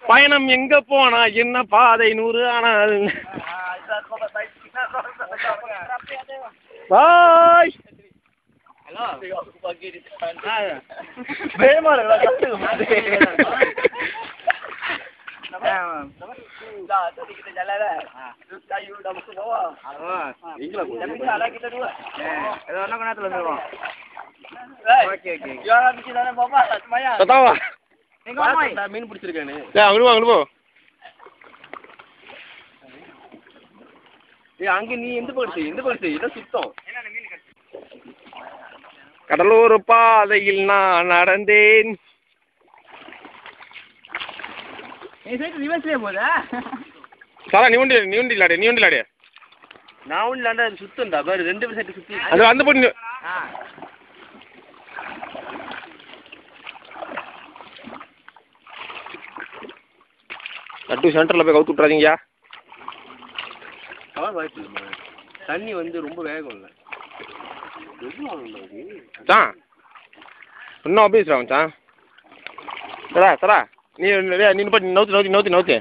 பயணம் எங்க போனா என்ன பாதை 100 ஆனால் பாய். Halo. Pagi di depan. Bagaimana lah kata? Dah, tadi kita jalan dah. Kayu dah masuk bawah. Inilah pun. Tapi salah kita dua. Ada anak kena telan bawah. Okey. Jangan bikin dalam bawah tak semayang. Tak tahu ah. Tengok mai. Dah main pidirukan ni. Ya, அங்க போ. அங்க நீ எந்த படுத்து இத சுத்தம். கடலோர பாதையில் நான் நடந்தேன். ஏய் சைடு ரிவர்ஸ்லயே போதா? சாரா நீ உண்டி லாடே. நான் உள்ள சுத்தம்டா பாரு ரெண்டு பேர் சைடு சுத்தி. அது அந்த பொண்ணு. நட்டு சென்டர்ல போய் கவுத்து விட்டுறாதீங்கயா. வாய்ப்பு இல்லை. தண்ணி வந்து ரொம்ப வேகம் இல்லை. மச்சான் இன்னும் ஆபீஸ்ரா மச்சான். சரா நீ நவுத்து.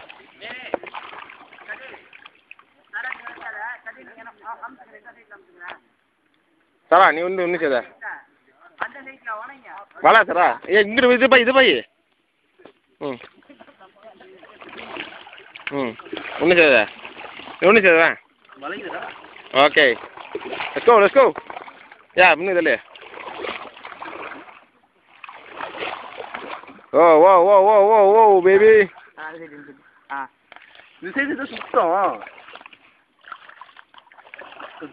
சரா நீ ஒன்று செய்த வாடா சரா. இங்கிட்டு இது பை ம் ஒன்று செய்த ஓகே let's go யா முன்னு இதല്ലേ ஓ பேபி இந்த சைடு தான் சுத்தம்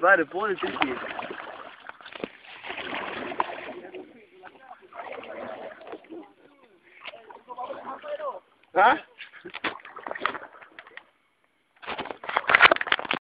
பாரு போது திருப்பி ஆ